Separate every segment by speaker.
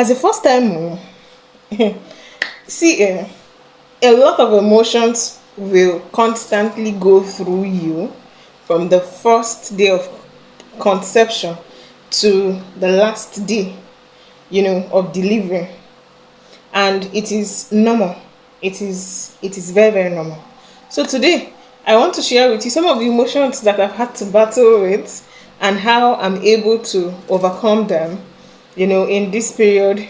Speaker 1: As a first time mom, see, a lot of emotions will constantly go through you from the first day of conception to the last day, of delivery. And it is normal. It is very, very normal. So today, I want to share with you some of the emotions that I've had to battle with and how I'm able to overcome them, in this period.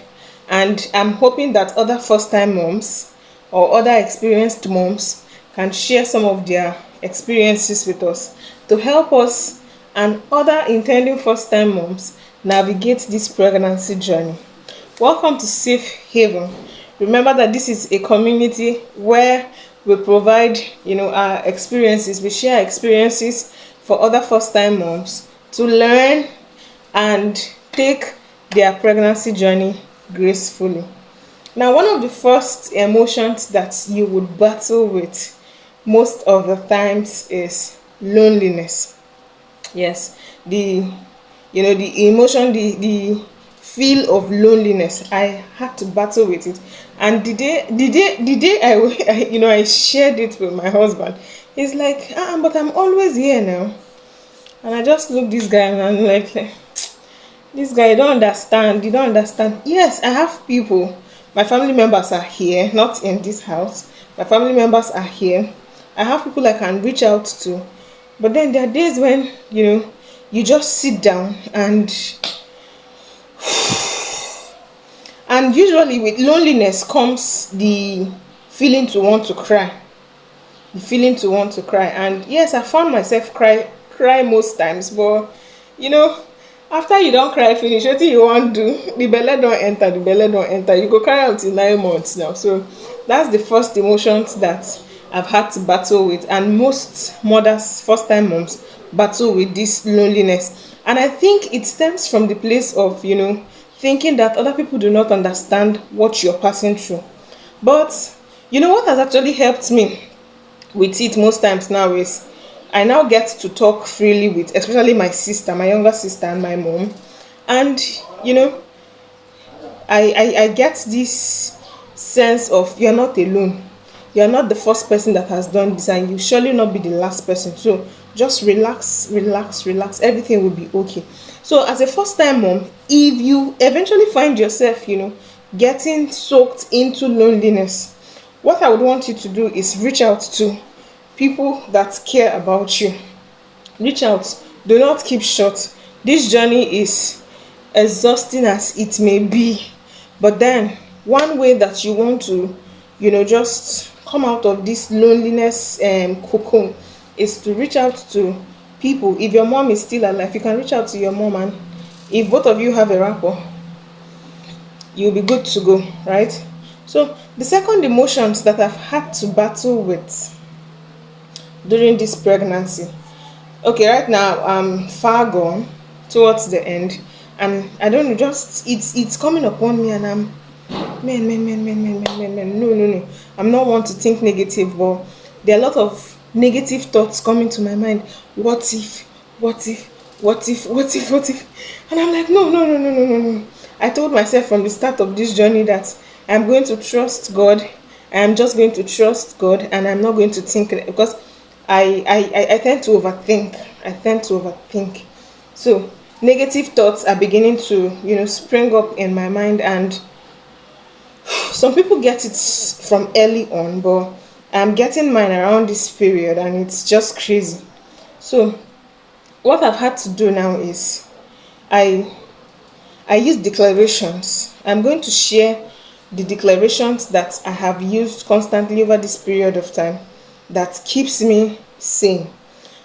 Speaker 1: And I'm hoping that other first time moms or other experienced moms can share some of their experiences with us to help us and other intending first time moms navigate this pregnancy journey. Welcome to Safe Haven. Remember that this is a community where we provide, our experiences. We share experiences for other first-time moms to learn and take their pregnancy journey gracefully. Now, one of the first emotions that you would battle with most of the times is loneliness. Yes, the emotion, the feel of loneliness. I had to battle with it, and the day I shared it with my husband. He's like, but I'm always here now. And I just look this guy and I'm like, this guy, you don't understand. You don't understand. Yes, I have people. My family members are here, not in this house. My family members are here. I have people I can reach out to. But then there are days when, you just sit down and usually with loneliness comes the feeling to want to cry. The feeling to want to cry. And yes, I found myself cry most times, but after you don't cry finish, what you want to do? The belly don't enter. You go cry until 9 months now. So that's the first emotions that I've had to battle with, and most mothers, first time moms, battle with this loneliness. And I think it stems from the place of thinking that other people do not understand what you're passing through. But what has actually helped me with it most times now is I now get to talk freely with, especially my sister, my younger sister, and my mom. And I get this sense of you're not alone. You're not the first person that has done this, and you surely not be the last person. So just relax, relax, relax. Everything will be okay. So as a first time mom, if you eventually find yourself, getting soaked into loneliness, what I would want you to do is reach out to people that care about you. Reach out. Do not keep short. This journey is exhausting as it may be, but then one way that you want to, just come out of this loneliness cocoon is to reach out to people. If your mom is still alive, you can reach out to your mom, and if both of you have a rapport, you'll be good to go, right? So the second emotions that I've had to battle with during this pregnancy. Okay, right now I'm far gone towards the end, and I don't know, just it's coming upon me, and I'm man. No. I'm not one to think negative, but there are a lot of negative thoughts coming to my mind. What if? And I'm like, no. I told myself from the start of this journey that I'm going to trust God. I am just going to trust God, and I'm not going to think, because I tend to overthink. So negative thoughts are beginning to spring up in my mind, and some people get it from early on, but I'm getting mine around this period, and it's just crazy. So what I've had to do now is I use declarations. I'm going to share the declarations that I have used constantly over this period of time that keeps me sane.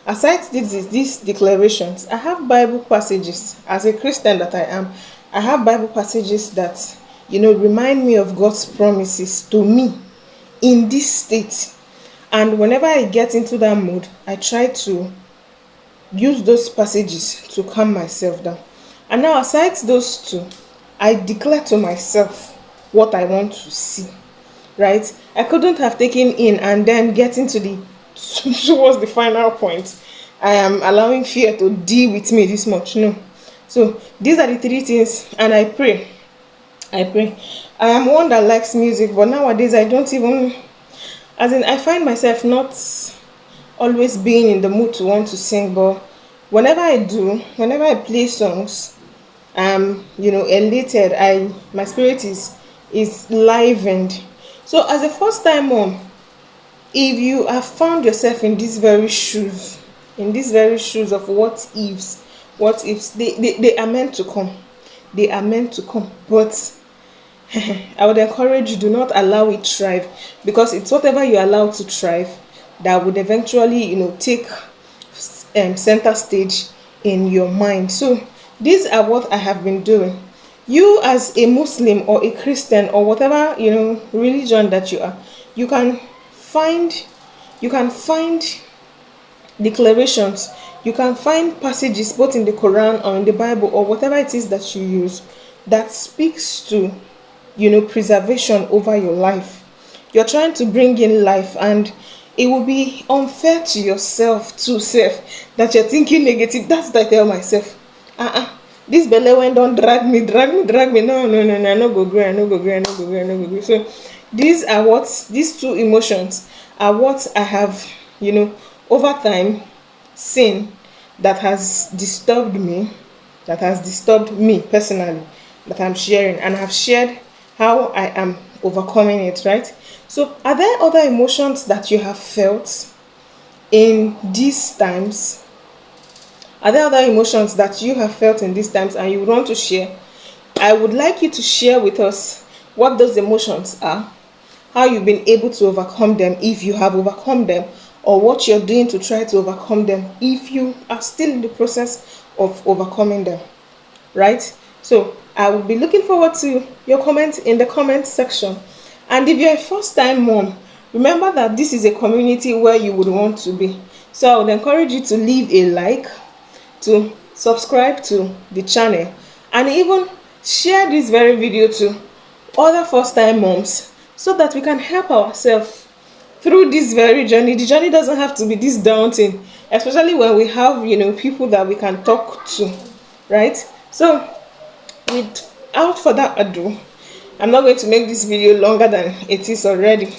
Speaker 1: Aside these declarations, I have Bible passages. As a Christian that I am, I have Bible passages that remind me of God's promises to me in this state. And whenever I get into that mood, I try to use those passages to calm myself down. And now, aside those two, I declare to myself what I want to see. Right? I couldn't have taken in and then getting to the towards the final point. I am allowing fear to deal with me this much. No. So these are the three things, and I pray I pray. I am one that likes music, but nowadays I don't even, as in, I find myself not always being in the mood to want to sing. But whenever I do, whenever I play songs, elated. My spirit is livened. So as a first time mom, if you have found yourself in these very shoes of what ifs, they are meant to come. They are meant to come. But I would encourage you, do not allow it thrive, because it's whatever you allow to thrive that would eventually, take center stage in your mind. So these are what I have been doing. You, as a Muslim or a Christian or whatever religion that you are, you can find you can find declarations, you can find passages both in the Quran or in the Bible or whatever it is that you use that speaks to preservation over your life. You're trying to bring in life, and it will be unfair to yourself to self that you're thinking negative. That's what I tell myself. This belle when don't drag me. No, I no go gree, I no go gree. So these two emotions are what I have, over time seen that has disturbed me personally, that I'm sharing, and I've shared how I am overcoming it, right? So are there other emotions that you have felt in these times? Are there other emotions that you have felt in these times and you want to share? I would like you to share with us what those emotions are, how you've been able to overcome them, if you have overcome them, or what you're doing to try to overcome them if you are still in the process of overcoming them, right? So I will be looking forward to your comments in the comment section. And if you're a first time mom, remember that this is a community where you would want to be. So I would encourage you to leave a like, to subscribe to the channel, and even share this very video to other first time moms, so that we can help ourselves through this very journey. The journey doesn't have to be this daunting, especially when we have people that we can talk to, right? So without further ado, I'm not going to make this video longer than it is already.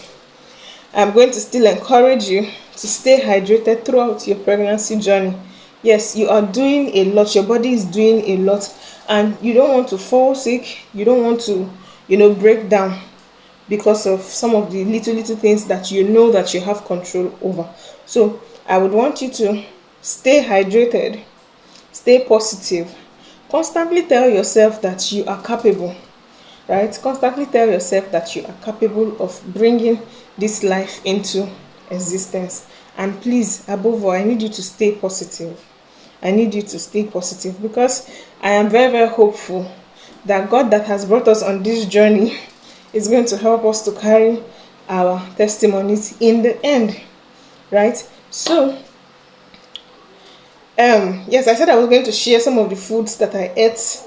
Speaker 1: I'm going to still encourage you to stay hydrated throughout your pregnancy journey. Yes, you are doing a lot, your body is doing a lot, and you don't want to fall sick, you don't want to break down because of some of the little things that that you have control over. So I would want you to stay hydrated, stay positive, constantly tell yourself that you are capable, right? Constantly tell yourself that you are capable of bringing this life into existence. And please, above all, I need you to stay positive. I need you to stay positive, because I am very, very hopeful that God that has brought us on this journey is going to help us to carry our testimonies in the end, right? So yes, I said I was going to share some of the foods that I ate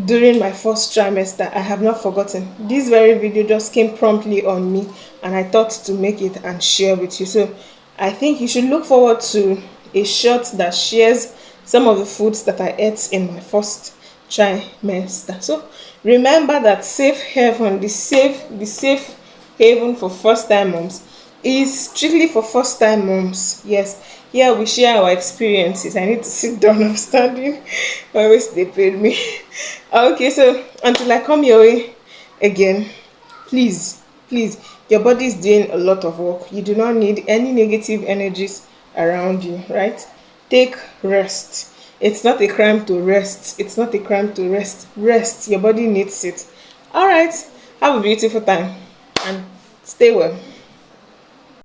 Speaker 1: during my first trimester. I have not forgotten. This very video just came promptly on me, and I thought to make it and share with you. So I think you should look forward to a short that shares some of the foods that I ate in my first trimester. So remember that safe haven, the safe haven for first time moms, is strictly for first time moms. Yes, here we share our experiences. I need to sit down. I'm standing. Always they paid me. Okay, so until I come your way again, please, your body is doing a lot of work. You do not need any negative energies around you, right? Take rest. It's not a crime to rest. It's not a crime to rest. Rest. Your body needs it. All right. Have a beautiful time and stay well.